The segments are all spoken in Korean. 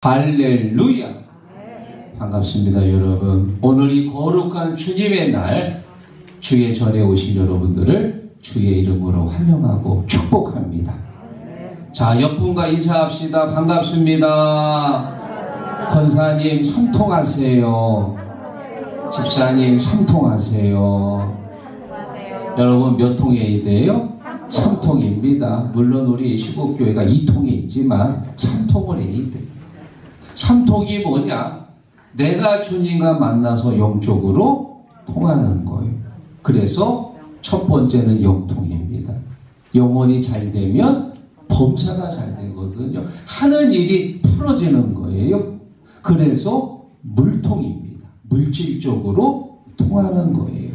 할렐루야. 반갑습니다, 여러분. 오늘 이 거룩한 주님의 날, 주의 전에 오신 여러분들을 주의 이름으로 환영하고 축복합니다. 자, 옆분과 인사합시다. 반갑습니다. 권사님 삼통하세요. 집사님 삼통하세요. 여러분 몇 통해야 돼요? 3통입니다. 물론 우리 시국교회가 2통에 있지만 3통을 해야 돼. 3통이 뭐냐? 내가 주님과 만나서 영적으로 통하는 거예요. 그래서 첫 번째는 영통입니다. 영혼이 잘 되면 범사가 잘 되거든요. 하는 일이 풀어지는 거예요. 그래서 물통입니다. 물질적으로 통하는 거예요.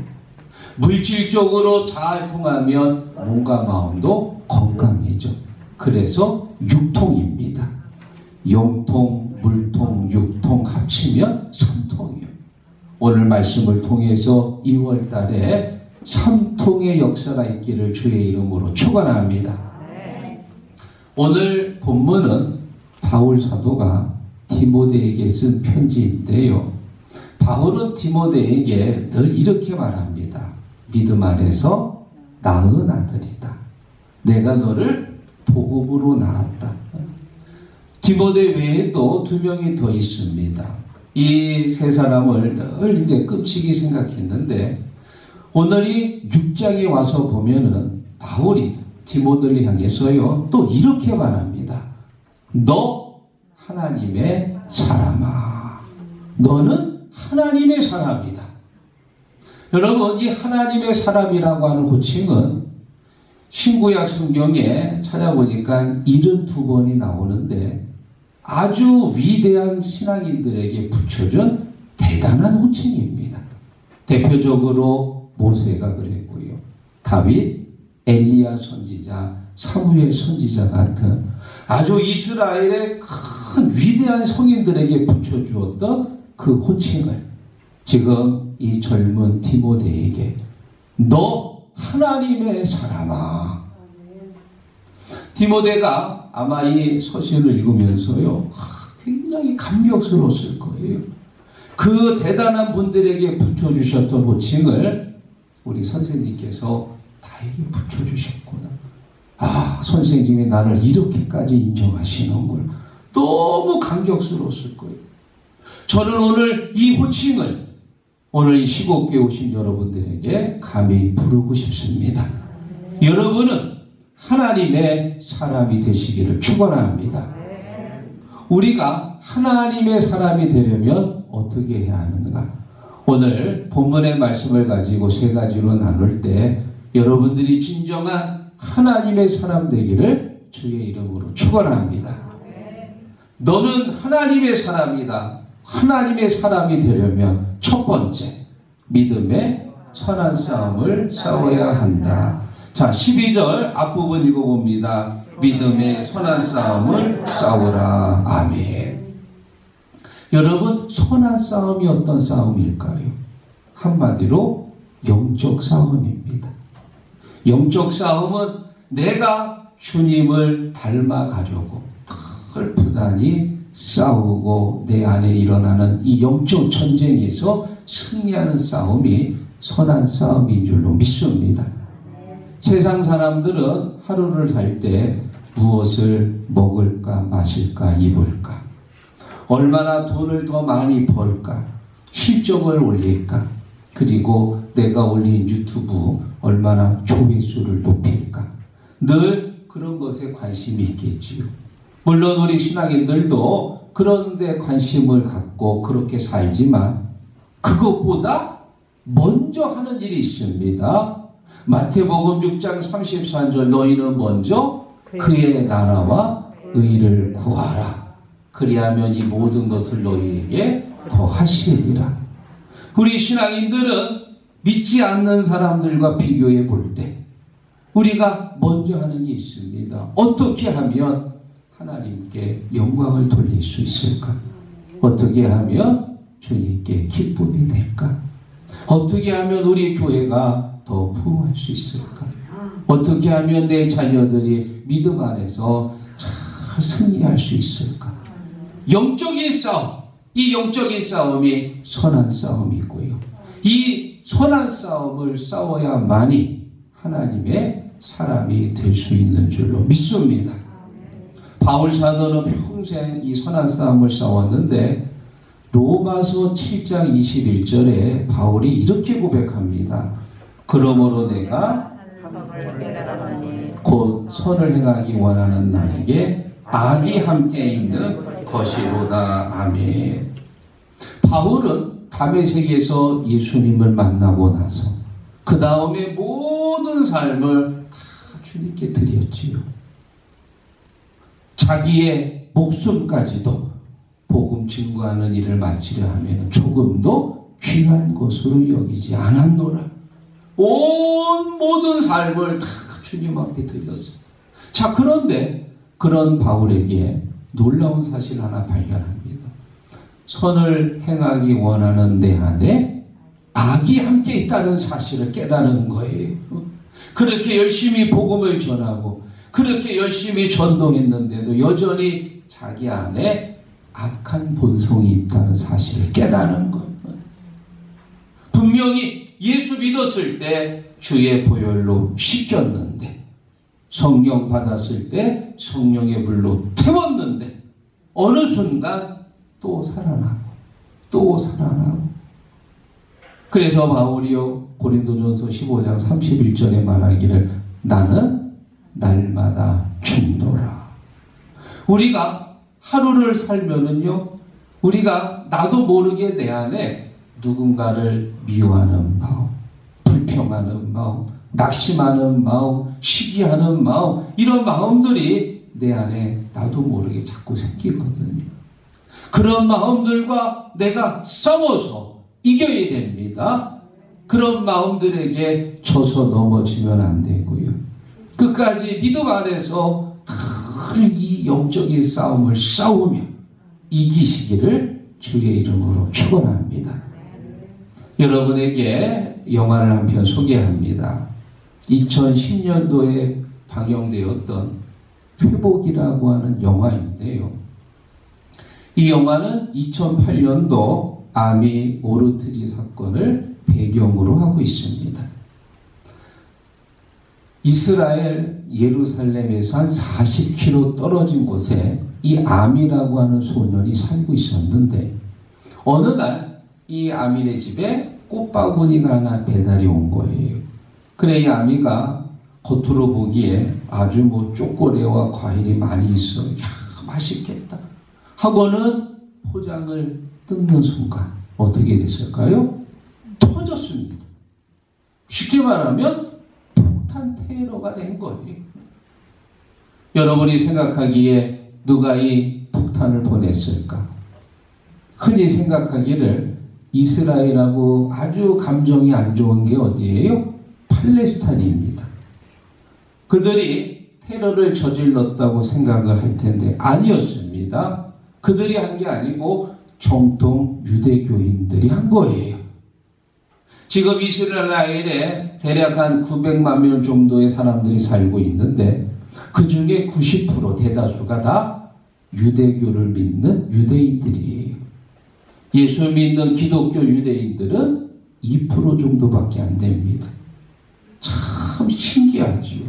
물질적으로 잘 통하면 몸과 마음도 건강해져. 그래서 육통입니다. 영통, 물통, 육통 합치면 3통이에요. 오늘 말씀을 통해서 2월 달에 3통의 역사가 있기를 주의 이름으로 축원합니다. 오늘 본문은 바울 사도가 디모데에게 쓴 편지인데요. 바울은 디모데에게 늘 이렇게 말합니다. 믿음 안에서 낳은 아들이다. 내가 너를 복음으로 낳았다. 디모데 외에도 2명이 더 있습니다. 이 세 사람을 늘 이제 끔찍이 생각했는데 오늘 이 6장에 와서 보면은 바울이 디모데를 향해서요 또 이렇게 말합니다. 너 하나님의 사람아. 너는 하나님의 사람이다. 여러분, 이 하나님의 사람이라고 하는 호칭은 신구약 성경에 찾아보니까 72번이 나오는데 아주 위대한 신앙인들에게 붙여준 대단한 호칭입니다. 대표적으로 모세가 그랬고요. 다윗, 엘리야 선지자, 사무엘 선지자 같은 아주 이스라엘의 큰 위대한 성인들에게 붙여주었던 그 호칭을 지금 이 젊은 디모데에게 너 하나님의 사람아. 디모데가 아마 이 서신을 읽으면서요 굉장히 감격스러웠을 거예요. 그 대단한 분들에게 붙여주셨던 호칭을 우리 선생님께서 나에게 붙여주셨구나. 아, 선생님이 나를 이렇게까지 인정하시는구나. 너무 감격스러웠을 거예요. 저는 오늘 이 호칭을 오늘 이 시국교회 오신 여러분들에게 감히 부르고 싶습니다. 여러분은 하나님의 사람이 되시기를 축원합니다. 우리가 하나님의 사람이 되려면 어떻게 해야 하는가? 오늘 본문의 말씀을 가지고 3가지로 나눌 때 여러분들이 진정한 하나님의 사람 되기를 주의 이름으로 축원합니다. 너는 하나님의 사람이다. 하나님의 사람이 되려면 첫 번째, 믿음의 선한 싸움을 싸워야 한다. 자, 12절 앞부분 읽어봅니다. 믿음의 선한 싸움을 싸우라. 아멘. 여러분, 선한 싸움이 어떤 싸움일까요? 한마디로 영적 싸움입니다. 영적 싸움은 내가 주님을 닮아가려고 늘 부단히 싸우고 내 안에 일어나는 이 영적 전쟁에서 승리하는 싸움이 선한 싸움인 줄로 믿습니다. 세상 사람들은 하루를 살 때 무엇을 먹을까, 마실까, 입을까, 얼마나 돈을 더 많이 벌까, 실적을 올릴까, 그리고 내가 올린 유튜브 얼마나 조회수를 높일까, 늘 그런 것에 관심이 있겠지요. 물론 우리 신앙인들도 그런 데 관심을 갖고 그렇게 살지만 그것보다 먼저 하는 일이 있습니다. 마태복음 6장 34절 너희는 먼저 그의 나라와 의를 구하라. 그리하면 이 모든 것을 너희에게 더하시리라. 우리 신앙인들은 믿지 않는 사람들과 비교해 볼 때 우리가 먼저 하는 일이 있습니다. 어떻게 하면 하나님께 영광을 돌릴 수 있을까? 어떻게 하면 주님께 기쁨이 될까? 어떻게 하면 우리 교회가 더 부흥할 수 있을까? 어떻게 하면 내 자녀들이 믿음 안에서 잘 승리할 수 있을까? 영적인 싸움, 이 영적인 싸움이 선한 싸움이고요. 이 선한 싸움을 싸워야만이 하나님의 사람이 될 수 있는 줄로 믿습니다. 바울 사도는 평생 이 선한 싸움을 싸웠는데 로마서 7장 21절에 바울이 이렇게 고백합니다. 그러므로 내가 곧 선을 행하기 원하는 나에게 악이 함께 있는 것이로다. 아멘. 바울은 다메섹에서 예수님을 만나고 나서 그 다음에 모든 삶을 다 주님께 드렸지요. 자기의 목숨까지도 복음 증거하는 일을 마치려 하면 조금도 귀한 것으로 여기지 않았노라. 온 모든 삶을 다 주님 앞에 드렸어요. 자, 그런데 그런 바울에게 놀라운 사실 하나 발견합니다. 선을 행하기 원하는 내 안에 악이 함께 있다는 사실을 깨달은 거예요. 그렇게 열심히 복음을 전하고 그렇게 열심히 전동했는데도 여전히 자기 안에 악한 본성이 있다는 사실을 깨달은 겁니다. 분명히 예수 믿었을 때 주의 보혈로 씻겼는데, 성령 받았을 때 성령의 불로 태웠는데 어느 순간 또 살아나고 또 살아나고. 그래서 바울이요 고린도전서 15장 31절에 말하기를 나는 날마다 죽노라. 우리가 하루를 살면은요, 우리가 나도 모르게 내 안에 누군가를 미워하는 마음, 불평하는 마음, 낙심하는 마음, 시기하는 마음, 이런 마음들이 내 안에 나도 모르게 자꾸 생기거든요. 그런 마음들과 내가 싸워서 이겨야 됩니다. 그런 마음들에게 져서 넘어지면 안 되고요. 끝까지 믿음 안에서 이 영적인 싸움을 싸우며 이기시기를 주의 이름으로 축원합니다. 여러분에게 영화를 한 편 소개합니다. 2010년도에 방영되었던 회복이라고 하는 영화인데요. 이 영화는 2008년도 아미 오르트지 사건을 배경으로 하고 있습니다. 이스라엘 예루살렘에서 한 40km 떨어진 곳에 이 아미라고 하는 소년이 살고 있었는데, 어느 날 이 아미네 집에 꽃바구니가 하나 배달이 온 거예요. 그래 이 아미가 겉으로 보기에 아주 초콜릿과 과일이 많이 있어. 야, 맛있겠다 하고는 포장을 뜯는 순간 어떻게 됐을까요? 터졌습니다. 쉽게 말하면 폭탄 테러가 된 거예요. 여러분이 생각하기에 누가 이 폭탄을 보냈을까? 흔히 생각하기를 이스라엘하고 아주 감정이 안 좋은 게 어디예요? 팔레스타인입니다. 그들이 테러를 저질렀다고 생각을 할 텐데 아니었습니다. 그들이 한 게 아니고 정통 유대교인들이 한 거예요. 지금 이스라엘에 대략 한 900만 명 정도의 사람들이 살고 있는데 그 중에 90% 대다수가 다 유대교를 믿는 유대인들이에요. 예수 믿는 기독교 유대인들은 2% 정도밖에 안 됩니다. 참 신기하지요.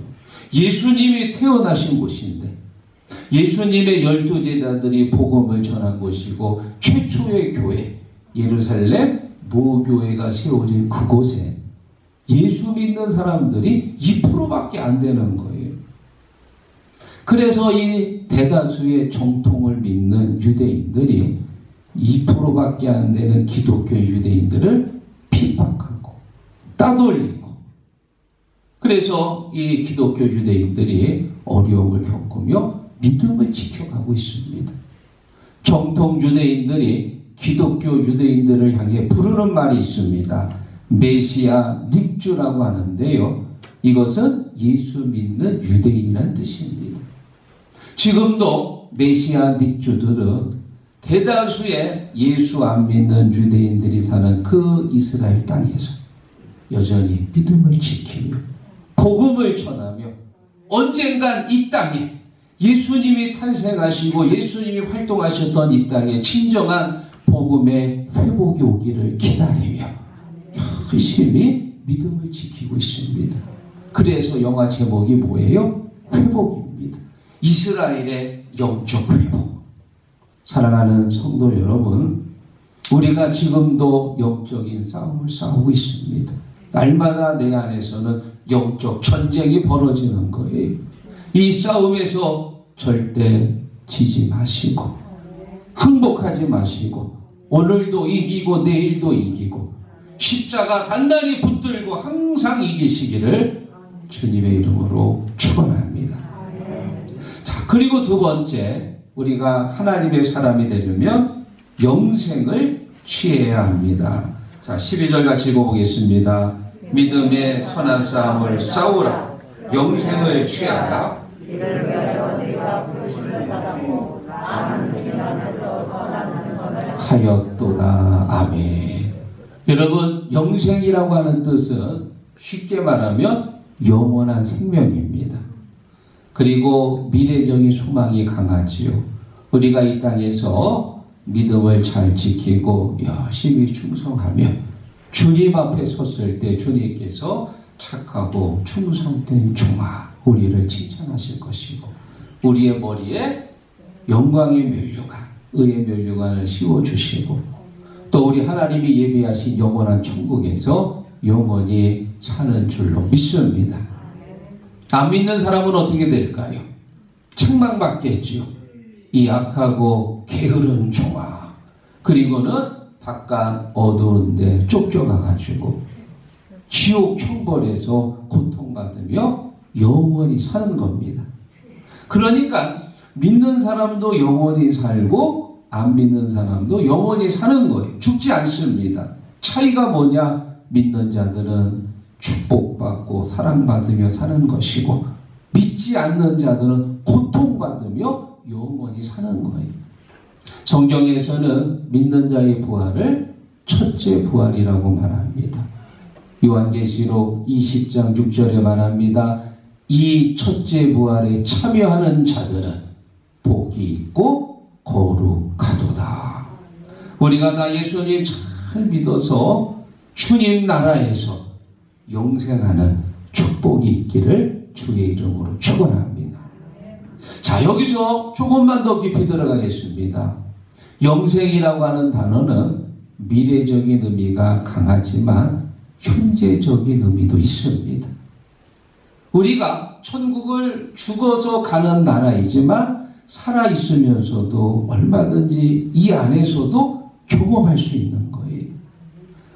예수님이 태어나신 곳인데 예수님의 12제자들이 복음을 전한 곳이고 최초의 교회 예루살렘 모교회가 세워진 그곳에 예수 믿는 사람들이 2%밖에 안 되는 거예요. 그래서 이 대다수의 정통을 믿는 유대인들이 2%밖에 안 되는 기독교 유대인들을 핍박하고 따돌리고, 그래서 이 기독교 유대인들이 어려움을 겪으며 믿음을 지켜가고 있습니다. 정통 유대인들이 기독교 유대인들을 향해 부르는 말이 있습니다. 메시아 닉주라고 하는데요. 이것은 예수 믿는 유대인이란 뜻입니다. 지금도 메시아 닉주들은 대다수의 예수 안 믿는 유대인들이 사는 그 이스라엘 땅에서 여전히 믿음을 지키며 복음을 전하며 언젠간 이 땅에 예수님이 탄생하시고 예수님이 활동하셨던 이 땅에 진정한 복음의 회복이 오기를 기다리며 열심히 믿음을 지키고 있습니다. 그래서 영화 제목이 뭐예요? 회복입니다. 이스라엘의 영적 회복. 사랑하는 성도 여러분, 우리가 지금도 영적인 싸움을 싸우고 있습니다. 날마다 내 안에서는 영적 전쟁이 벌어지는 거예요. 이 싸움에서 절대 지지 마시고 항복하지 마시고 오늘도 이기고 내일도 이기고 십자가 단단히 붙들고 항상 이기시기를 주님의 이름으로 축원합니다. 자, 그리고 두 번째, 우리가 하나님의 사람이 되려면 영생을 취해야 합니다. 자, 12절 같이 읽어보겠습니다. 믿음의 선한 싸움을 싸우라. 영생을 취하라. 이를 위하여 네가 부르심을 받았고 나는 승인하면서 선한 증언을 하였도다. 아멘. 여러분, 영생이라고 하는 뜻은 쉽게 말하면 영원한 생명입니다. 그리고 미래적인 소망이 강하지요. 우리가 이 땅에서 믿음을 잘 지키고 열심히 충성하며 주님 앞에 섰을 때 주님께서 착하고 충성된 종아 우리를 칭찬하실 것이고 우리의 머리에 영광의 면류관, 의의 면류관을 씌워주시고 또 우리 하나님이 예비하신 영원한 천국에서 영원히 사는 줄로 믿습니다. 안 믿는 사람은 어떻게 될까요? 책망받겠지요. 이 악하고 게으른 종아. 그리고는 바깥 어두운데 쫓겨가가지고 지옥 형벌에서 고통받으며 영원히 사는 겁니다. 그러니까 믿는 사람도 영원히 살고 안 믿는 사람도 영원히 사는 거예요. 죽지 않습니다. 차이가 뭐냐? 믿는 자들은 축복받고 사랑받으며 사는 것이고 믿지 않는 자들은 고통받으며 영원히 사는 거예요. 성경에서는 믿는 자의 부활을 첫째 부활이라고 말합니다. 요한계시록 20장 6절에 말합니다. 이 첫째 부활에 참여하는 자들은 복이 있고 거룩하도다. 우리가 다 예수님 잘 믿어서 주님 나라에서 영생하는 축복이 있기를 주의 이름으로 축원합니다. 자, 여기서 조금만 더 깊이 들어가겠습니다. 영생이라고 하는 단어는 미래적인 의미가 강하지만 현재적인 의미도 있습니다. 우리가 천국을 죽어서 가는 나라이지만 살아있으면서도 얼마든지 이 안에서도 경험할 수 있는 거예요.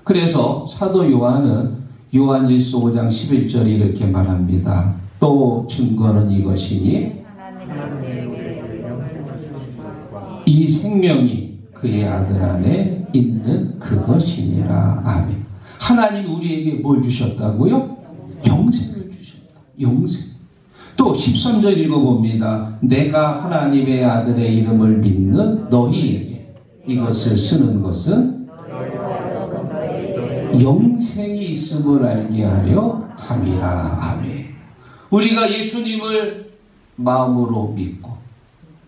그래서 사도 요한은 요한일서 5장 11절에 이렇게 말합니다. 또 증거는 이것이니 이 생명이 그의 아들 안에 있는 그것이니라. 아멘. 하나님이 우리에게 뭘 주셨다고요? 영생을 주셨다. 영생. 또 13절 읽어봅니다. 내가 하나님의 아들의 이름을 믿는 너희에게 이것을 쓰는 것은 영생이 있음을 알게 하려 함이라. 아멘. 우리가 예수님을 마음으로 믿고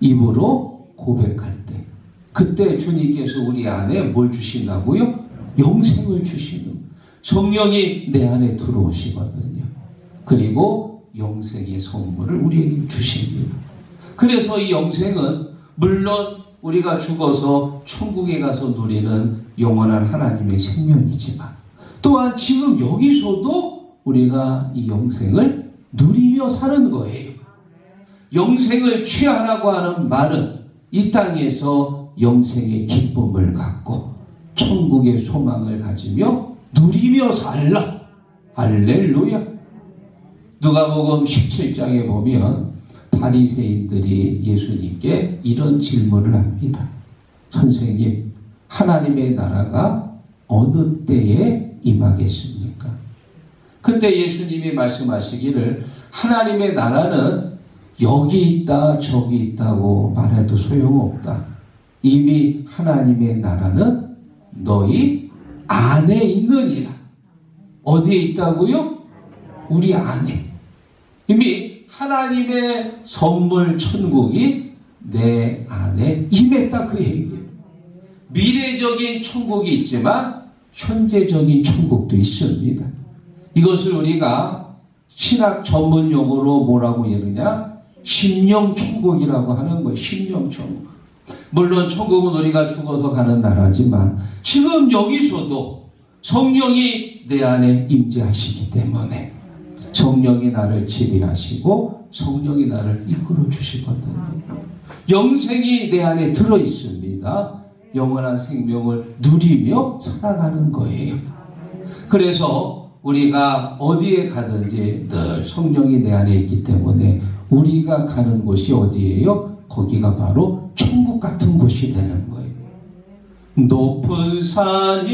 입으로 고백할 때 그때 주님께서 우리 안에 뭘 주신다고요? 영생을 주시는 성령이 내 안에 들어오시거든요. 그리고 영생의 선물을 우리에게 주십니다. 그래서 이 영생은 물론 우리가 죽어서 천국에 가서 누리는 영원한 하나님의 생명이지만 또한 지금 여기서도 우리가 이 영생을 누리며 사는 거예요. 영생을 취하라고 하는 말은 이 땅에서 영생의 기쁨을 갖고 천국의 소망을 가지며 누리며 살라. 할렐루야. 누가복음 17장에 보면 바리새인들이 예수님께 이런 질문을 합니다. 선생님, 하나님의 나라가 어느 때에 임하겠습니까? 그때 예수님이 말씀하시기를 하나님의 나라는 여기 있다 저기 있다고 말해도 소용없다. 이미 하나님의 나라는 너희 안에 있느니라. 어디에 있다고요? 우리 안에. 이미 하나님의 선물 천국이 내 안에 임했다 그 얘기예요. 미래적인 천국이 있지만 현재적인 천국도 있습니다. 이것을 우리가 신학 전문 용어로 뭐라고 얘기하냐? 심령천국이라고 하는 거예요. 심령천국. 물론 천국은 우리가 죽어서 가는 나라지만 지금 여기서도 성령이 내 안에 임재하시기 때문에 성령이 나를 지배하시고 성령이 나를 이끌어 주시거든요. 영생이 내 안에 들어 있습니다. 영원한 생명을 누리며 살아가는 거예요. 그래서 우리가 어디에 가든지 늘 성령이 내 안에 있기 때문에 우리가 가는 곳이 어디예요? 거기가 바로 천국 같은 곳이 되는 거예요. 높은 산이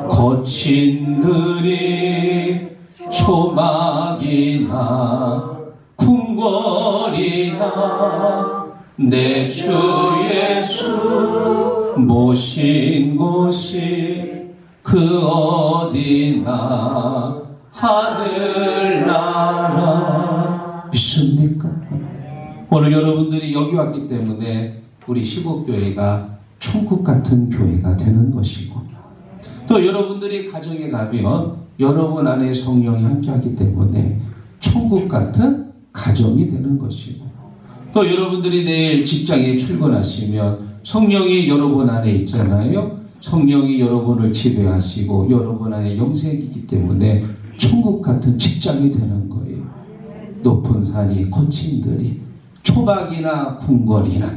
거친 들이 초막이나 궁궐이나 내 주 예수 모신 곳이 그 어디나 하늘나라. 믿습니까? 오늘 여러분들이 여기 왔기 때문에 우리 시국교회가 천국 같은 교회가 되는 것이고, 또 여러분들이 가정에 가면 여러분 안에 성령이 함께하기 때문에 천국 같은 가정이 되는 것이고, 또 여러분들이 내일 직장에 출근하시면 성령이 여러분 안에 있잖아요. 성령이 여러분을 지배하시고 여러분 안에 영생이 있기 때문에 천국 같은 직장이 되는 거예요. 높은 산이 거친 들이 초박이나 궁궐이나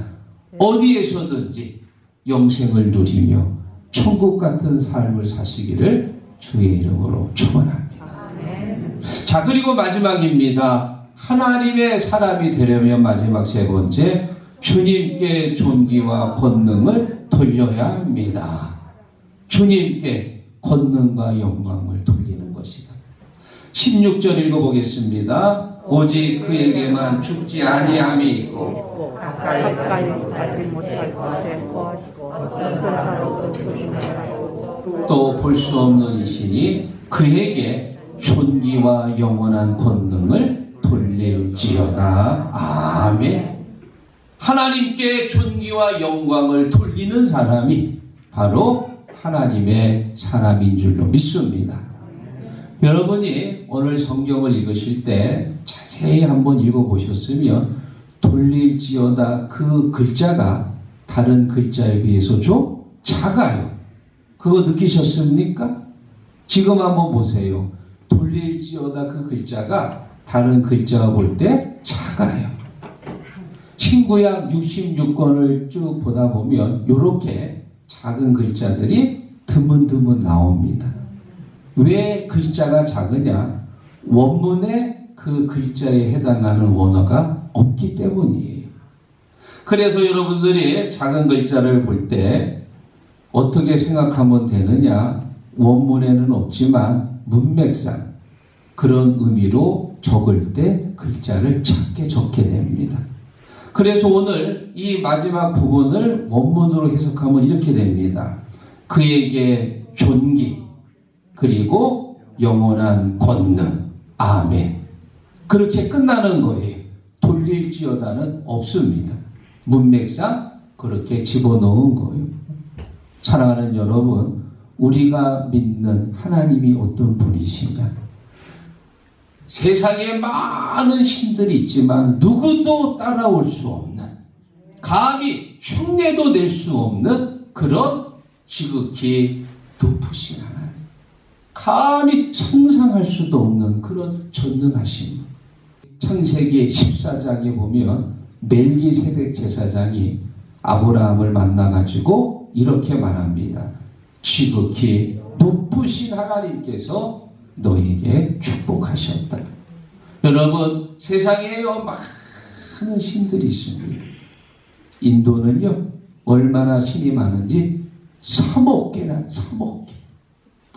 어디에서든지 영생을 누리며 천국 같은 삶을 사시기를 주의 이름으로 축원합니다. 자, 그리고 마지막입니다. 하나님의 사람이 되려면 마지막 세 번째, 주님께 존귀와 권능을 돌려야 합니다. 주님께 권능과 영광을 돌리는 것이다. 16절 읽어보겠습니다. 오직 그에게만 죽지 아니함이 있고 가까이 가지 못할 것에 구하시고 어떤 사람도 조심하라고 또 볼 수 없는 이시니 그에게 존귀와 영원한 권능을 돌릴지어다. 아멘. 하나님께 존귀와 영광을 돌리는 사람이 바로 하나님의 사람인 줄로 믿습니다. 여러분이 오늘 성경을 읽으실 때 자세히 한번 읽어보셨으면 돌릴지어다 그 글자가 다른 글자에 비해서 좀 작아요. 그거 느끼셨습니까? 지금 한번 보세요. 돌릴지어다 그 글자가 다른 글자가 볼 때 작아요. 신구약 66권을 쭉 보다 보면 이렇게 작은 글자들이 드문드문 나옵니다. 왜 글자가 작으냐? 원문에 그 글자에 해당하는 원어가 없기 때문이에요. 그래서 여러분들이 작은 글자를 볼 때 어떻게 생각하면 되느냐? 원문에는 없지만 문맥상 그런 의미로 적을 때 글자를 작게 적게 됩니다. 그래서 오늘 이 마지막 부분을 원문으로 해석하면 이렇게 됩니다. 그에게 존귀 그리고 영원한 권능. 아멘. 그렇게 끝나는 거예요. 돌릴지어다는 없습니다. 문맥상 그렇게 집어넣은 거예요. 사랑하는 여러분, 우리가 믿는 하나님이 어떤 분이신가? 세상에 많은 신들이 있지만 누구도 따라올 수 없는, 감히 흉내도 낼 수 없는 그런 지극히 높으신 하나님, 감히 상상할 수도 없는 그런 전능하신 분. 창세기 14장에 보면 멜기세덱 제사장이 아브라함을 만나가지고 이렇게 말합니다. 지극히 높으신 하나님께서 너에게 축복하셨다. 여러분, 세상에요 많은 신들이 있습니다. 인도는요 얼마나 신이 많은지 3억 개나 3억 개.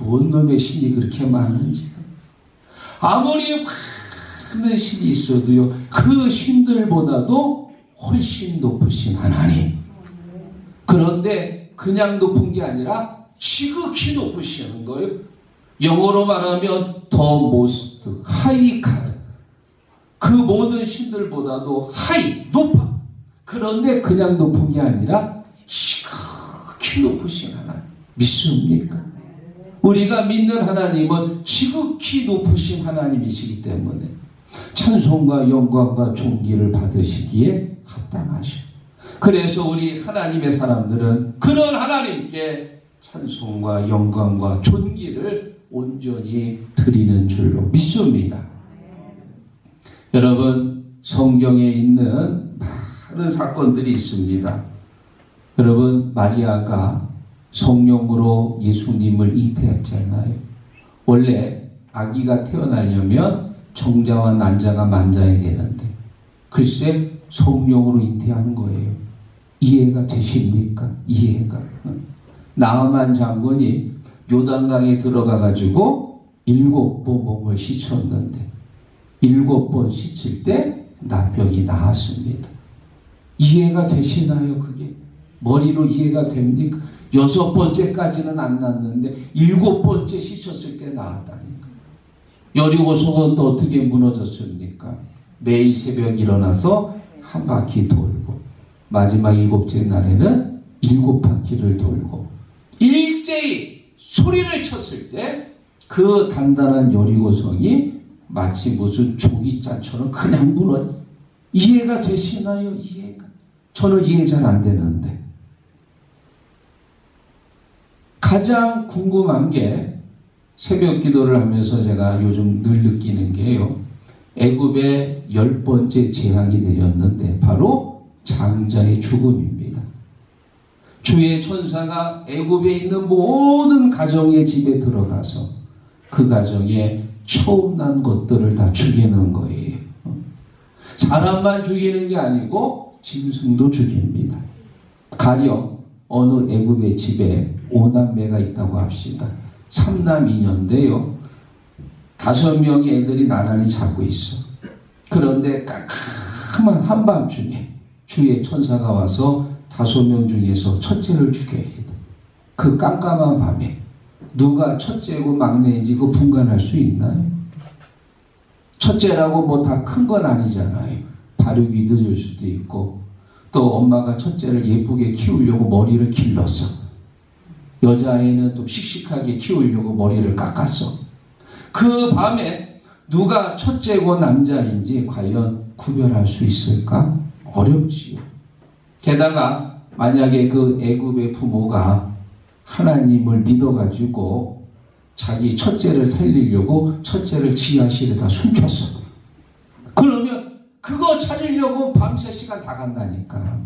뭔 놈의 신이 그렇게 많은지. 아무리 많은 신이 있어도요 그 신들보다도 훨씬 높으신 하나님. 그런데 그냥 높은 게 아니라 지극히 높으시는 거예요. 영어로 말하면 the most high God. 그 모든 신들보다도 하이, 높아. 그런데 그냥 높은 게 아니라 지극히 높으신 하나님. 믿습니까? 우리가 믿는 하나님은 지극히 높으신 하나님이시기 때문에 찬송과 영광과 존귀를 받으시기에 합당하시오. 그래서 우리 하나님의 사람들은 그런 하나님께 찬송과 영광과 존귀를 온전히 드리는 줄로 믿습니다. 여러분, 성경에 있는 많은 사건들이 있습니다. 여러분, 마리아가 성령으로 예수님을 잉태했잖아요. 원래 아기가 태어나려면 정자와 난자가 만자야 되는데 글쎄 성령으로 잉태한 거예요. 이해가 되십니까? 이해가. 나아만 장군이 요단강에 들어가 가지고 7번 몸을 씻었는데 7번 씻을 때 나병이 나았습니다. 이해가 되시나요? 그게 머리로 이해가 됩니까? 6번째까지는 안 났는데 7번째 씻었을 때 나았다니까. 여리고성은 또 어떻게 무너졌습니까? 매일 새벽 일어나서 한 바퀴 돌고 마지막 7째 날에는 7바퀴를 돌고 일제히 소리를 쳤을 때 그 단단한 여리고성이 마치 무슨 종이잔처럼 그냥 무너. 이해가 되시나요? 이해가. 저는 이해 잘 안 되는데. 가장 궁금한 게 새벽 기도를 하면서 제가 요즘 늘 느끼는 게요. 애굽에 10번째 재앙이 내렸는데 바로 장자의 죽음입니다. 주의 천사가 애굽에 있는 모든 가정의 집에 들어가서 그 가정에 처음 난 것들을 다 죽이는 거예요. 사람만 죽이는 게 아니고 짐승도 죽입니다. 가령 어느 애굽의 집에 5남매가 있다고 합시다. 3남 2녀인데요. 5명의 애들이 나란히 자고 있어. 그런데 깜깜한 한밤중에 주의 천사가 와서 5명 중에서 첫째를 죽여야 돼. 그 깜깜한 밤에 누가 첫째고 막내인지 그 분간할 수 있나요? 첫째라고 뭐 다 큰 건 아니잖아요. 발육이 늦을 수도 있고 또 엄마가 첫째를 예쁘게 키우려고 머리를 길렀어. 여자아이는 좀 씩씩하게 키우려고 머리를 깎았어. 그 밤에 누가 첫째고 남자인지 과연 구별할 수 있을까? 어렵지요. 게다가 만약에 그 애굽의 부모가 하나님을 믿어가지고 자기 첫째를 살리려고 첫째를 지하실에다 숨겼어. 그러면 그거 찾으려고 밤새 시간 다 간다니까.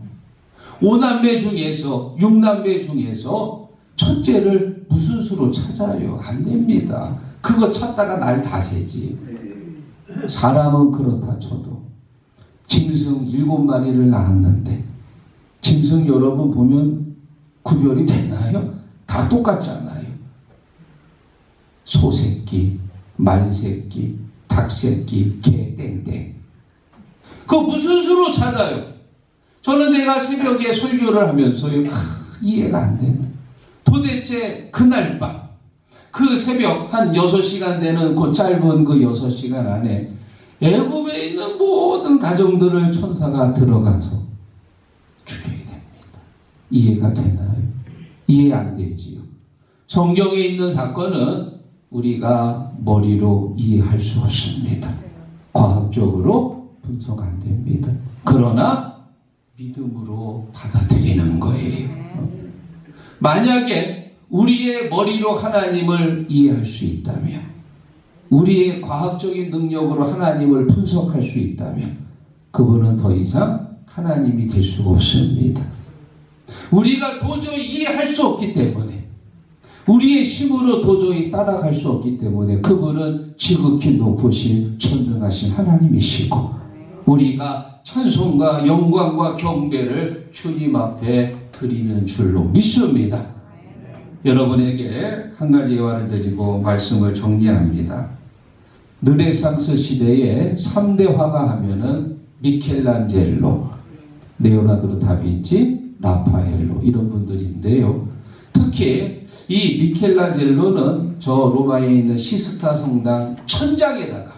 5남매 중에서 6남매 중에서 첫째를 무슨 수로 찾아요? 안 됩니다. 그거 찾다가 날 다 새지. 사람은 그렇다 쳐도 짐승 7마리를 낳았는데 짐승 여러분 보면 구별이 되나요? 다 똑같잖아요. 소새끼, 말새끼, 닭새끼, 개 땡땡. 그거 무슨 수로 찾아요? 저는 제가 새벽에 설교를 하면서요. 이해가 안 된다. 도대체 그날 밤, 그 새벽 한 6시간 되는 그 짧은 그 6시간 안에 애굽에 있는 모든 가정들을 천사가 들어가서 죽여야 됩니다. 이해가 되나요? 이해 안 되지요. 성경에 있는 사건은 우리가 머리로 이해할 수 없습니다. 과학적으로 분석 안 됩니다. 그러나 믿음으로 받아들이는 거예요. 만약에 우리의 머리로 하나님을 이해할 수 있다면, 우리의 과학적인 능력으로 하나님을 분석할 수 있다면 그분은 더 이상 하나님이 될 수가 없습니다. 우리가 도저히 이해할 수 없기 때문에, 우리의 힘으로 도저히 따라갈 수 없기 때문에 그분은 지극히 높으신 전능하신 하나님이시고 우리가 찬송과 영광과 경배를 주님 앞에 드리는 줄로 믿습니다. 여러분에게 한 가지 예화를 드리고 말씀을 정리합니다. 르네상스 시대에 3대 화가 하면은 미켈란젤로, 레오나르도 다빈치, 라파엘로 이런 분들인데요. 특히 이 미켈란젤로는 저 로마에 있는 시스타 성당 천장에다가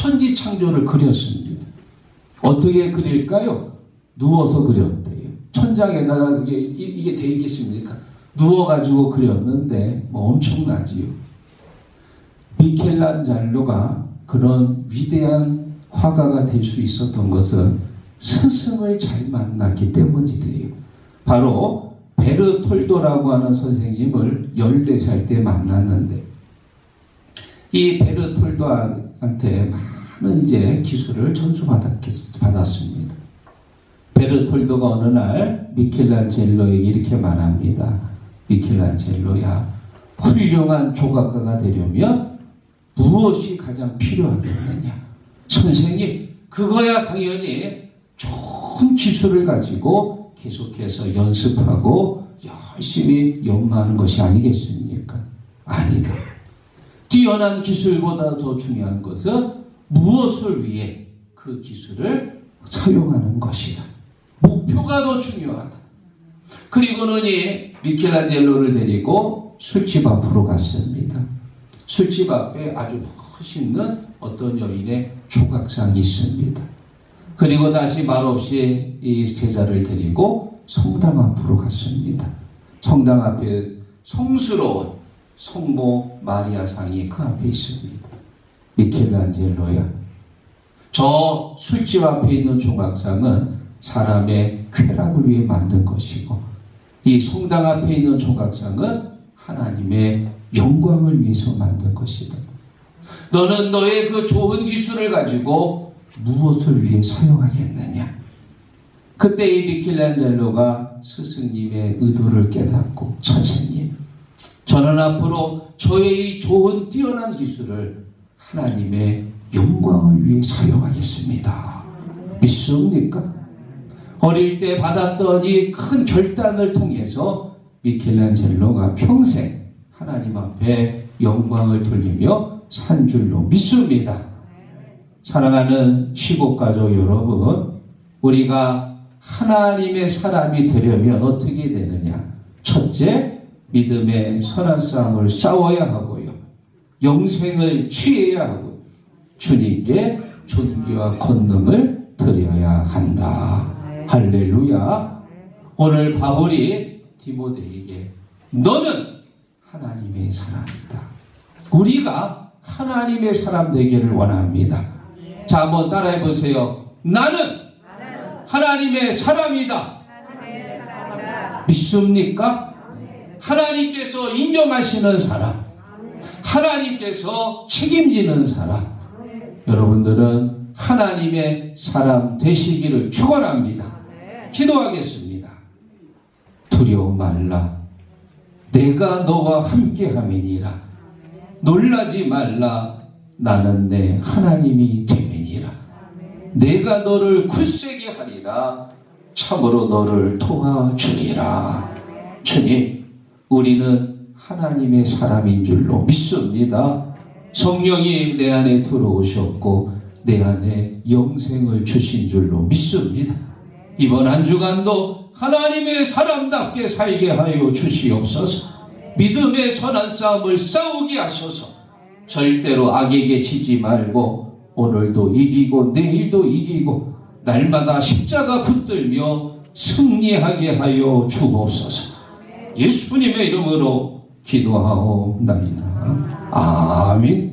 천지창조를 그렸습니다. 어떻게 그릴까요? 누워서 그렸대요. 천장에다가 이게 돼 있겠습니까? 누워가지고 그렸는데 뭐 엄청나지요. 미켈란젤로가 그런 위대한 화가가 될 수 있었던 것은 스승을 잘 만났기 때문이래요. 바로 베르톨도라고 하는 선생님을 14살 때 만났는데 이 베르톨도한테 많은 이제 기술을 전수받았습니다. 베르톨도가 어느 날 미켈란젤로에게 이렇게 말합니다. 미켈란젤로야, 훌륭한 조각가가 되려면 무엇이 가장 필요하겠느냐? 선생님, 그거야 당연히 좋은 기술을 가지고 계속해서 연습하고 열심히 연마하는 것이 아니겠습니까? 아니다. 뛰어난 기술보다 더 중요한 것은 무엇을 위해 그 기술을 사용하는 것이다. 목표가 더 중요하다. 그리고는 이 미켈란젤로를 데리고 술집 앞으로 갔습니다. 술집 앞에 아주 멋있는 어떤 여인의 조각상이 있습니다. 그리고 다시 말없이 이 제자를 데리고 성당 앞으로 갔습니다. 성당 앞에 성스러운 성모 마리아상이 그 앞에 있습니다. 미켈란젤로야, 저 술집 앞에 있는 조각상은 사람의 쾌락을 위해 만든 것이고 이 성당 앞에 있는 조각상은 하나님의 영광을 위해서 만든 것이다. 너는 너의 그 좋은 기술을 가지고 무엇을 위해 사용하겠느냐? 그때 이 미켈란젤로가 스승님의 의도를 깨닫고, 선생님, 저는 앞으로 저의 이 좋은 뛰어난 기술을 하나님의 영광을 위해 사용하겠습니다. 믿습니까? 어릴 때 받았던 이 큰 결단을 통해서 미켈란젤로가 평생 하나님 앞에 영광을 돌리며 산 줄로 믿습니다. 사랑하는 시국가족 여러분, 우리가 하나님의 사람이 되려면 어떻게 되느냐? 첫째, 믿음의 선한 싸움을 싸워야 하고요. 영생을 취해야 하고 주님께 존귀와 권능을 드려야 한다. 할렐루야. 오늘 바울이 디모데에게 너는 하나님의 사람이다. 우리가 하나님의 사람 되기를 원합니다. 자, 한번 따라해 보세요. 나는 하나님의 사람이다. 믿습니까? 하나님께서 인정하시는 사람, 하나님께서 책임지는 사람, 여러분들은 하나님의 사람 되시기를 축원합니다. 기도하겠습니다. 두려워 말라. 내가 너와 함께함이니라. 놀라지 말라. 나는 내 하나님이 됨이니라. 내가 너를 굳세게 하리라. 참으로 너를 도와주리라. 주님, 우리는 하나님의 사람인 줄로 믿습니다. 성령이 내 안에 들어오셨고 내 안에 영생을 주신 줄로 믿습니다. 이번 한 주간도 하나님의 사람답게 살게 하여 주시옵소서. 믿음의 선한 싸움을 싸우게 하셔서 절대로 악에게 지지 말고 오늘도 이기고 내일도 이기고 날마다 십자가 붙들며 승리하게 하여 주옵소서. 예수님의 이름으로 기도하옵나이다. 아멘.